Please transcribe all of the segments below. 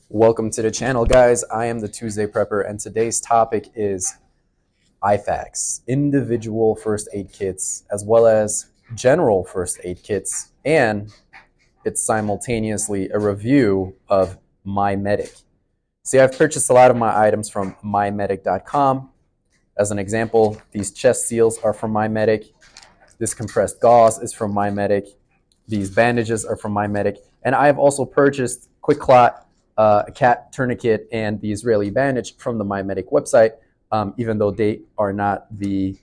Welcome to the channel, guys. I am the Tuesday Prepper, and today's topic is IFAKs, individual first aid kits, as well as general first aid kits, and it's simultaneously a review of MyMedic. See, I've purchased a lot of my items from MyMedic.com. As an example, these chest seals are from MyMedic. This compressed gauze is from MyMedic. These bandages are from MyMedic. And I have also purchased Quick Clot, a cat tourniquet, and the Israeli bandage from the MyMedic website, even though they are not they're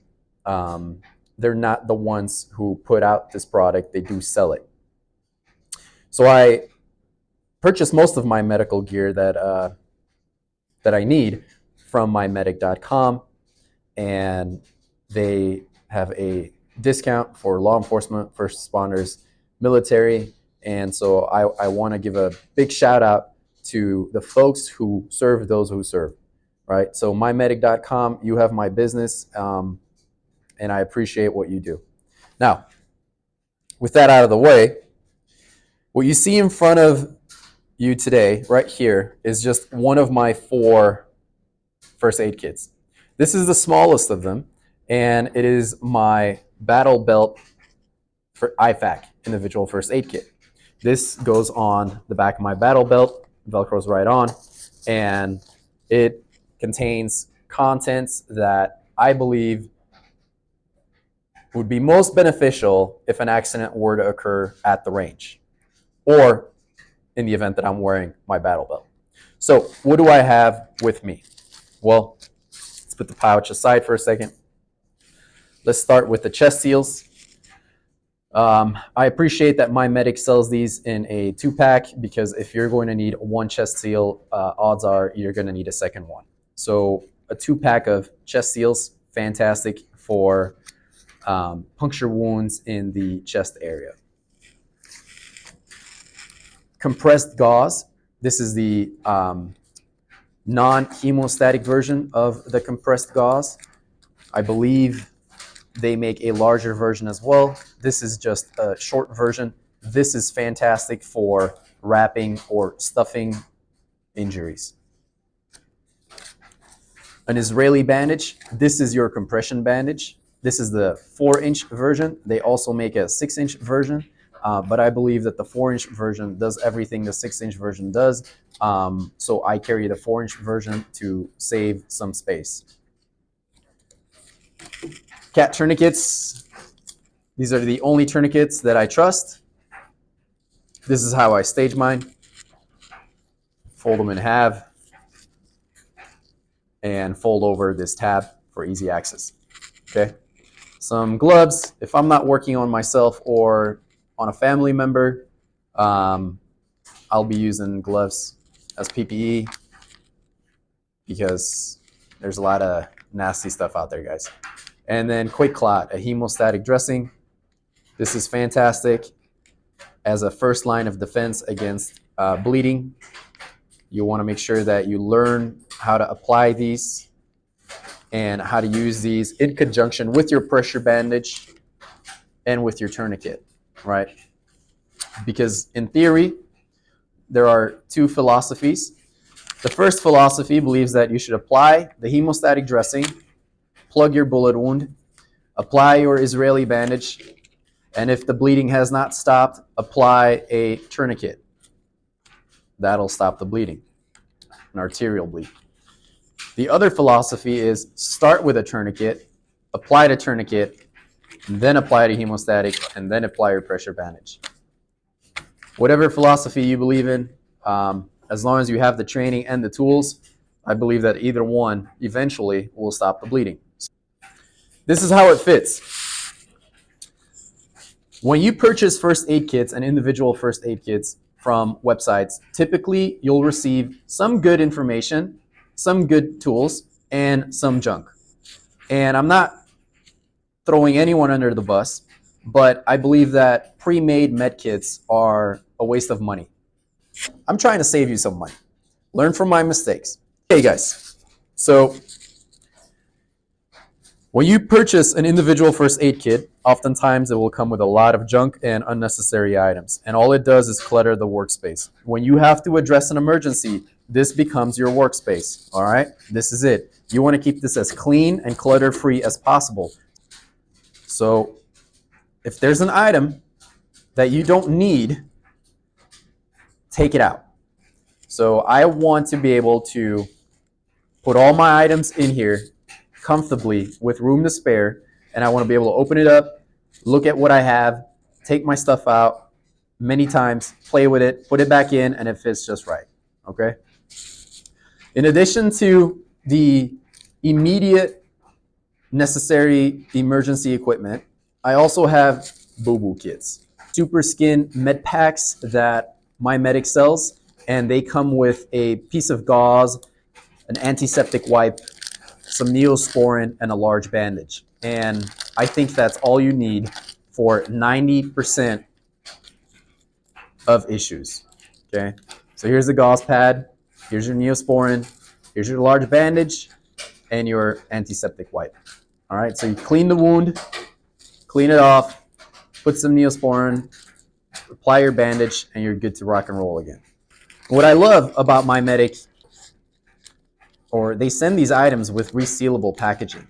not the ones who put out this product. They do sell it. So I purchased most of my medical gear that I need from MyMedic.com, and they have a discount for law enforcement, first responders, military, and so I want to give a big shout out to the folks who serve those who serve, right? So MyMedic.com, you have my business, and I appreciate what you do. Now, with that out of the way, what you see in front of you today, right here, is just one of my 4 first aid kits. This is the smallest of them, and it is my battle belt for IFAK, individual first aid kit. This goes on the back of my battle belt, Velcro's right on, and it contains contents that I believe would be most beneficial if an accident were to occur at the range, or in the event that I'm wearing my battle belt. So what do I have with me? Well, let's put the pouch aside for a second. Let's start with the chest seals. I appreciate that MyMedic sells these in a 2-pack, because if you're going to need one chest seal, odds are you're going to need a second one. So a 2-pack of chest seals, fantastic for puncture wounds in the chest area. Compressed gauze. This is the non-hemostatic version of the compressed gauze. I believe they make a larger version as well. This is just a short version. This is fantastic for wrapping or stuffing injuries. An Israeli bandage. This is your compression bandage. This is the 4-inch version. They also make a 6-inch version, but I believe that the 4-inch version does everything the 6-inch version does. So I carry the 4-inch version to save some space. Cat tourniquets. These are the only tourniquets that I trust. This is how I stage mine. Fold them in half and fold over this tab for easy access. Okay. Some gloves. If I'm not working on myself or on a family member, I'll be using gloves as PPE, because there's a lot of nasty stuff out there, guys. And then Quick Clot, a hemostatic dressing. This is fantastic as a first line of defense against bleeding. You want to make sure that you learn how to apply these and how to use these in conjunction with your pressure bandage and with your tourniquet, right? Because in theory, there are 2 philosophies. The first philosophy believes that you should apply the hemostatic dressing, plug your bullet wound, apply your Israeli bandage, and if the bleeding has not stopped, apply a tourniquet. That'll stop the bleeding, an arterial bleed. The other philosophy is start with a tourniquet, apply the tourniquet, and then apply the hemostatic, and then apply your pressure bandage. Whatever philosophy you believe in, as long as you have the training and the tools, I believe that either one eventually will stop the bleeding. This is how it fits. When you purchase first aid kits and individual first aid kits from websites, typically you'll receive some good information, some good tools, and some junk. And I'm not throwing anyone under the bus, but I believe that pre-made med kits are a waste of money. I'm trying to save you some money. Learn from my mistakes. Okay, guys. So When you purchase an individual first aid kit, oftentimes it will come with a lot of junk and unnecessary items, and all it does is clutter the workspace. When you have to address an emergency, this becomes your workspace, all right? This is it. You want to keep this as clean and clutter-free as possible. So if there's an item that you don't need, take it out. So I want to be able to put all my items in here comfortably with room to spare, and I want to be able to open it up, look at what I have, take my stuff out many times, play with it, put it back in, and it fits just right, okay? In addition to the immediate necessary emergency equipment, I also have boo-boo kits, super skin med packs that MyMedic sells, and they come with a piece of gauze, an antiseptic wipe, some Neosporin, and a large bandage. And I think that's all you need for 90% of issues, okay? So here's the gauze pad, here's your Neosporin, here's your large bandage, and your antiseptic wipe. All right, so you clean the wound, clean it off, put some Neosporin, apply your bandage, and you're good to rock and roll again. What I love about MyMedic, or they send these items with resealable packaging.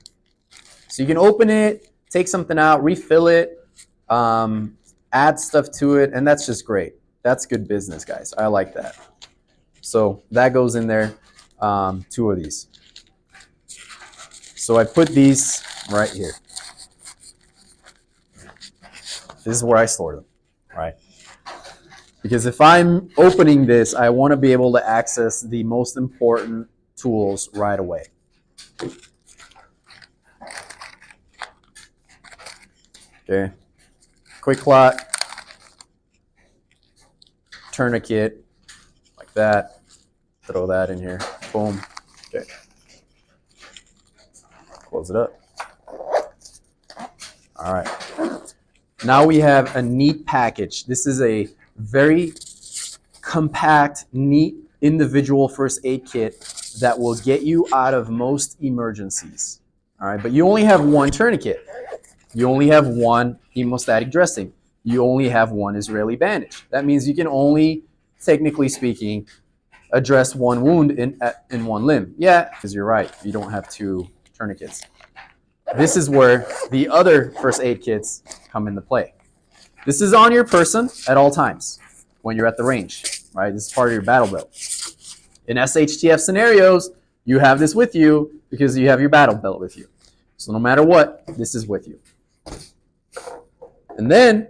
So you can open it, take something out, refill it, add stuff to it, and that's just great. That's good business, guys. I like that. So that goes in there, 2 of these. So I put these right here. This is where I store them, right? Because if I'm opening this, I want to be able to access the most important tools right away. Okay, quick clot, tourniquet, like that. Throw that in here. Boom. Okay. Close it up. All right. Now we have a neat package. This is a very compact, neat individual first aid kit that will get you out of most emergencies. All right, but you only have one tourniquet. You only have one hemostatic dressing. You only have one Israeli bandage. That means you can only, technically speaking, address one wound in one limb. Yeah, because you're right. You don't have 2 tourniquets. This is where the other first aid kits come into play. This is on your person at all times when you're at the range, right? This is part of your battle belt. In SHTF scenarios, you have this with you because you have your battle belt with you. So no matter what, this is with you. And then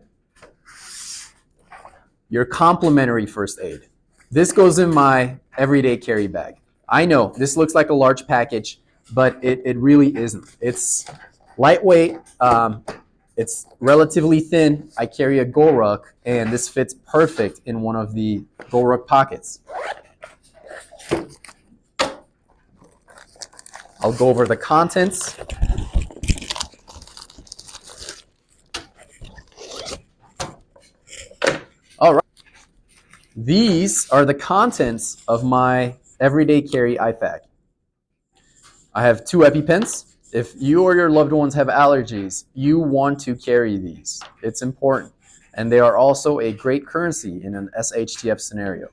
your complementary first aid. This goes in my everyday carry bag. I know this looks like a large package, but it really isn't. It's lightweight. It's relatively thin. I carry a Goruk, and this fits perfect in one of the Goruk pockets. I'll go over the contents. All right. These are the contents of my everyday carry IFAK. I have 2 EpiPens. If you or your loved ones have allergies, you want to carry these. It's important. And they are also a great currency in an SHTF scenario.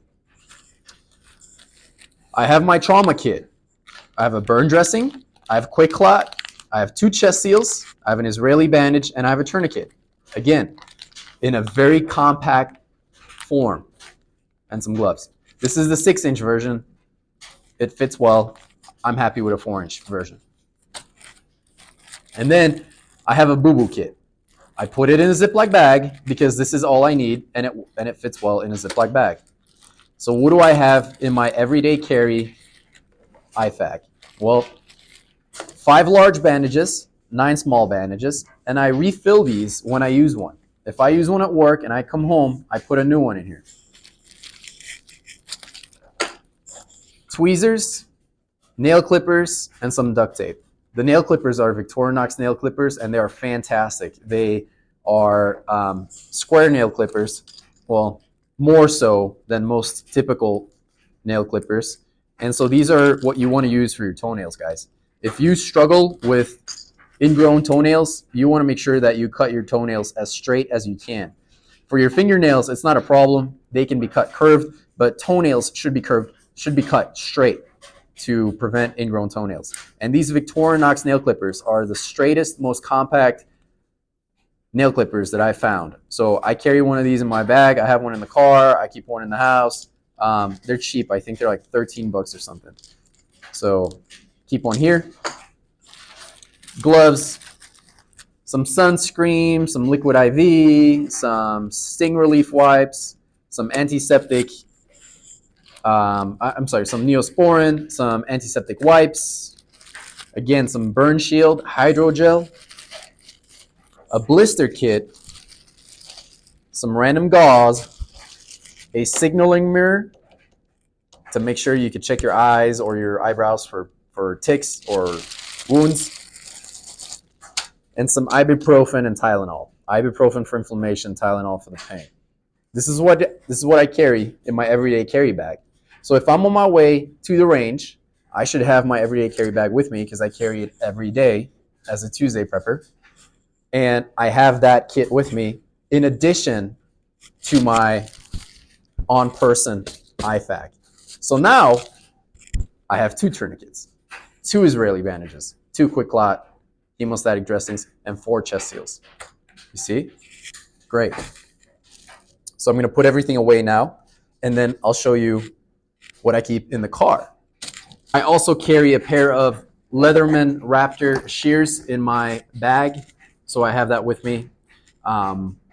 I have my trauma kit. I have a burn dressing. I have quick clot. I have 2 chest seals. I have an Israeli bandage, and I have a tourniquet. Again, in a very compact form, and some gloves. This is the 6-inch version. It fits well. I'm happy with a 4-inch version. And then I have a boo-boo kit. I put it in a Ziploc bag because this is all I need, and it fits well in a Ziploc bag. So what do I have in my everyday carry IFAK? Well, 5 large bandages, 9 small bandages, and I refill these when I use one. If I use one at work and I come home, I put a new one in here. Tweezers, nail clippers, and some duct tape. The nail clippers are Victorinox nail clippers, and they are fantastic. They are square nail clippers, well, more so than most typical nail clippers. And so these are what you want to use for your toenails, guys. If you struggle with ingrown toenails, you want to make sure that you cut your toenails as straight as you can. For your fingernails, it's not a problem. They can be cut curved, but toenails should be cut straight to prevent ingrown toenails. And these Victorinox nail clippers are the straightest, most compact nail clippers that I found. So I carry one of these in my bag. I have one in the car. I keep one in the house. They're cheap. I think they're like 13 bucks or something. So keep one here. Gloves, some sunscreen, some liquid IV, some sting relief wipes, some antiseptic, some Neosporin, some antiseptic wipes, again, some burn shield, hydrogel, a blister kit, some random gauze, a signaling mirror to make sure you can check your eyes or your eyebrows for ticks or wounds, and some ibuprofen and Tylenol. Ibuprofen for inflammation, Tylenol for the pain. This is what I carry in my everyday carry bag. So if I'm on my way to the range, I should have my everyday carry bag with me because I carry it every day as a Tuesday prepper. And I have that kit with me in addition to my on-person IFAK. So now I have 2 tourniquets, 2 Israeli bandages, 2 quick clot hemostatic dressings, and 4 chest seals. You see? Great. So I'm going to put everything away now, and then I'll show you what I keep in the car. I also carry a pair of Leatherman Raptor shears in my bag, so I have that with me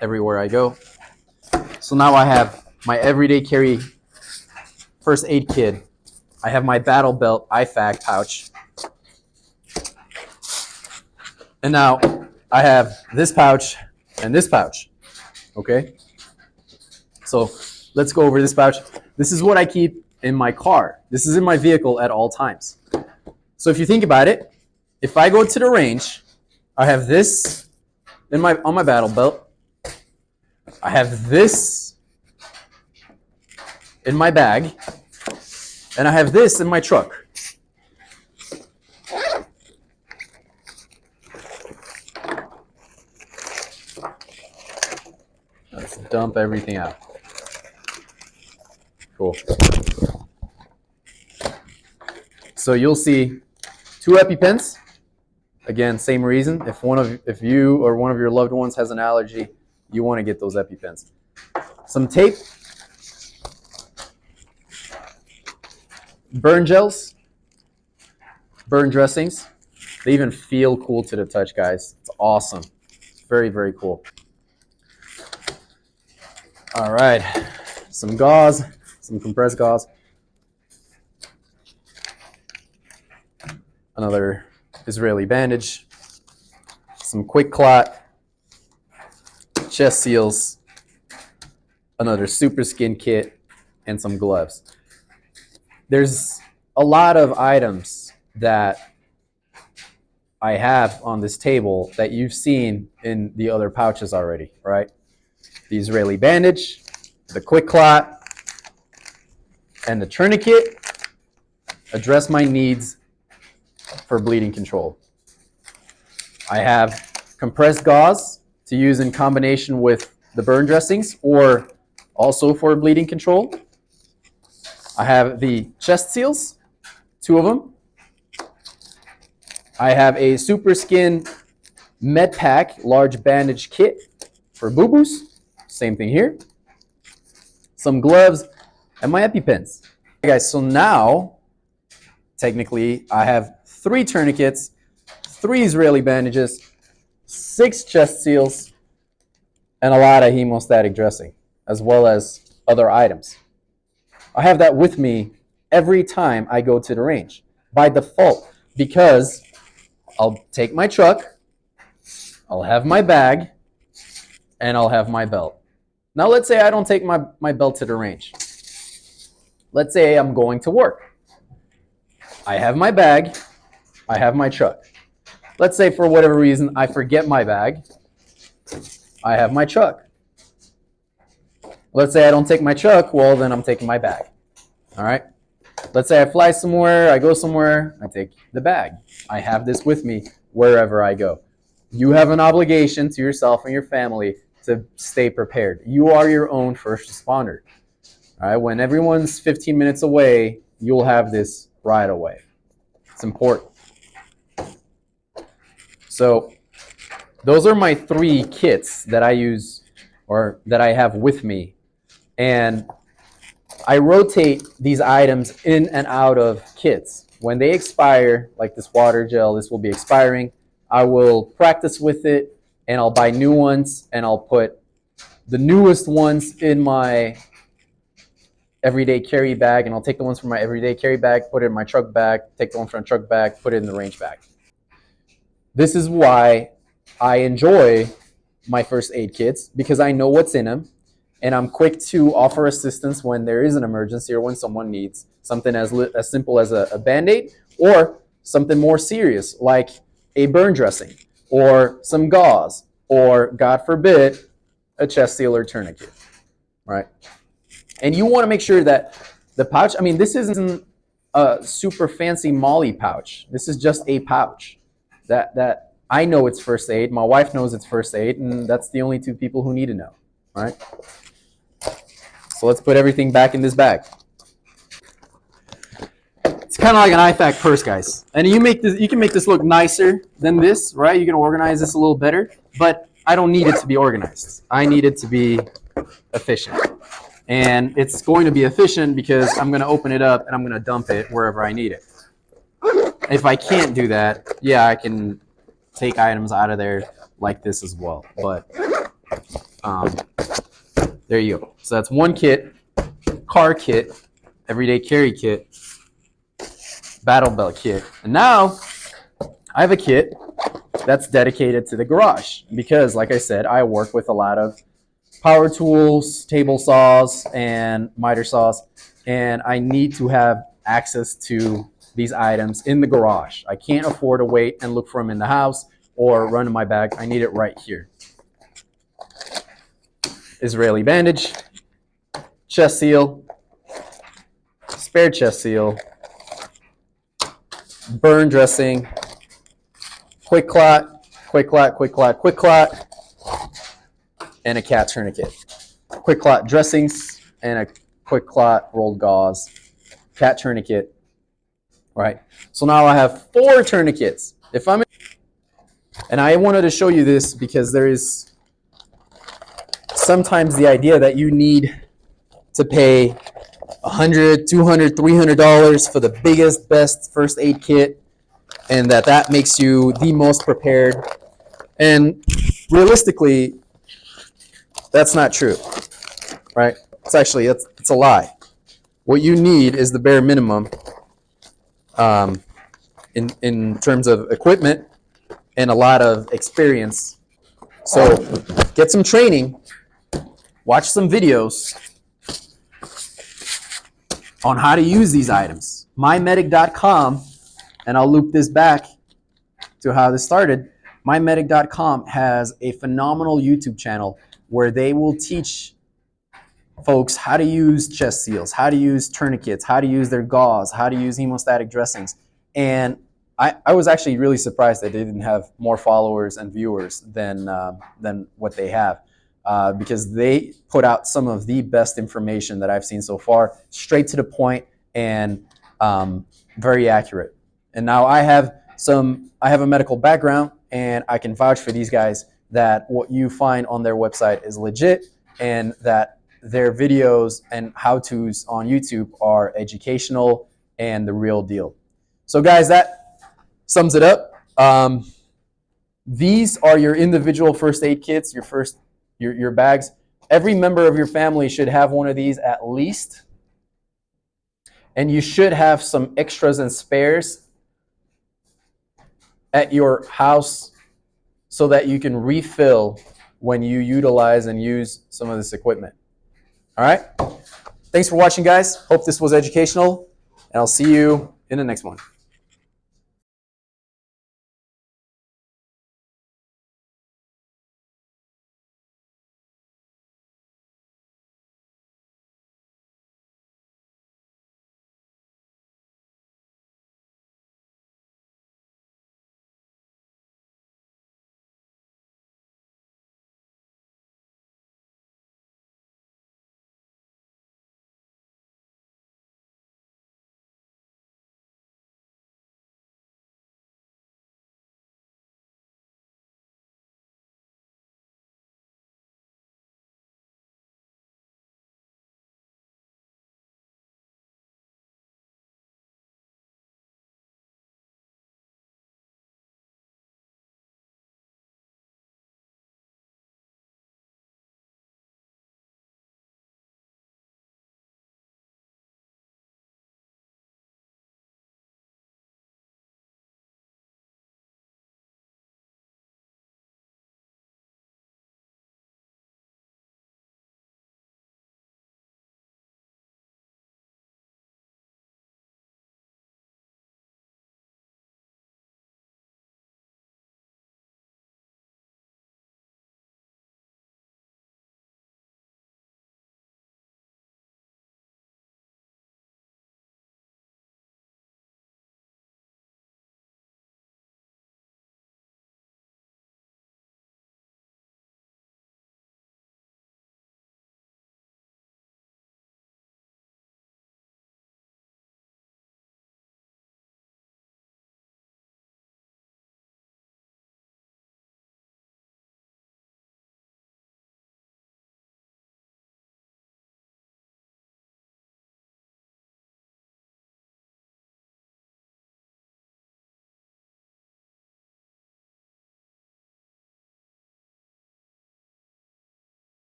everywhere I go. So now I have my everyday carry first aid kit. I have my Battle Belt IFAK pouch. And now I have this pouch and this pouch, okay? So let's go over this pouch. This is what I keep in my car. This is in my vehicle at all times. So if you think about it, if I go to the range, I have this on my Battle Belt. I have this in my bag, and I have this in my truck. Let's dump everything out. Cool. So you'll see 2 EpiPens. Again, same reason. If you or one of your loved ones has an allergy, you want to get those EpiPens. Some tape, burn gels, burn dressings. They even feel cool to the touch, guys. It's awesome. It's very, very cool. All right, some gauze, some compressed gauze. Another Israeli bandage, some quick clot, chest seals, another super skin kit, and some gloves. There's a lot of items that I have on this table that you've seen in the other pouches already, right? The Israeli bandage, the quick clot, and the tourniquet address my needs for bleeding control. I have compressed gauze to use in combination with the burn dressings or also for bleeding control. I have the chest seals, 2 of them. I have a Super Skin Med Pack large bandage kit for boo-boos. Same thing here. Some gloves and my EpiPens. Okay, guys, so now technically I have 3 tourniquets, 3 Israeli bandages, 6 chest seals, and a lot of hemostatic dressing, as well as other items. I have that with me every time I go to the range by default because I'll take my truck, I'll have my bag, and I'll have my belt. Now let's say I don't take my belt to the range. Let's say I'm going to work. I have my bag, I have my truck. Let's say for whatever reason I forget my bag, I have my truck. Let's say I don't take my truck, well then I'm taking my bag. All right? Let's say I fly somewhere, I go somewhere, I take the bag. I have this with me wherever I go. You have an obligation to yourself and your family to stay prepared. You are your own first responder. All right, when everyone's 15 minutes away, you'll have this right away. It's important. So those are my 3 kits that I use or that I have with me. And I rotate these items in and out of kits. When they expire, like this water gel, this will be expiring, I will practice with it and I'll buy new ones and I'll put the newest ones in my everyday carry bag, and I'll take the ones from my everyday carry bag, put it in my truck bag, take the one from my truck bag, put it in the range bag. This is why I enjoy my first aid kits, because I know what's in them and I'm quick to offer assistance when there is an emergency or when someone needs something as simple as a Band-Aid, or something more serious like a burn dressing or some gauze, or God forbid, a chest seal or tourniquet, right? And you want to make sure that the pouch, I mean, this isn't a super fancy Molly pouch. This is just a pouch that I know it's first aid. My wife knows it's first aid, and that's the only 2 people who need to know, right? So let's put everything back in this bag. It's kind of like an IFAK purse, guys. And you can make this look nicer than this, right? You can organize this a little better, but I don't need it to be organized. I need it to be efficient. And it's going to be efficient because I'm going to open it up and I'm going to dump it wherever I need it. If I can't do that, yeah, I can take items out of there like this as well. But there you go. So that's 1 kit, car kit, everyday carry kit, battle belt kit. And now I have a kit that's dedicated to the garage because, like I said, I work with a lot of power tools, table saws, and miter saws, and I need to have access to these items in the garage. I can't afford to wait and look for them in the house or run in my bag. I need it right here. Israeli bandage, chest seal, spare chest seal, burn dressing, quick clot, quick clot, quick clot, quick clot, and a cat tourniquet. Quick clot dressings and a quick clot rolled gauze, cat tourniquet. Right. So now I have 4 tourniquets. And I wanted to show you this because there is sometimes the idea that you need to pay $100, $200, $300 for the biggest, best first aid kit, and that makes you the most prepared. And realistically, that's not true, right? It's a lie. What you need is the bare minimum in terms of equipment and a lot of experience. So get some training, watch some videos on how to use these items. MyMedic.com, and I'll loop this back to how this started. MyMedic.com has a phenomenal YouTube channel where they will teach folks how to use chest seals, how to use tourniquets, how to use their gauze, how to use hemostatic dressings. And I was actually really surprised that they didn't have more followers and viewers than what they have, because they put out some of the best information that I've seen so far, straight to the point and very accurate. And now I have a medical background, and I can vouch for these guys that what you find on their website is legit, and that their videos and how-tos on YouTube are educational and the real deal. So guys, that sums it up. These are your individual first aid kits, your bags. Every member of your family should have one of these at least. And you should have some extras and spares at your house so that you can refill when you utilize and use some of this equipment. All right? Thanks for watching, guys. Hope this was educational, and I'll see you in the next one.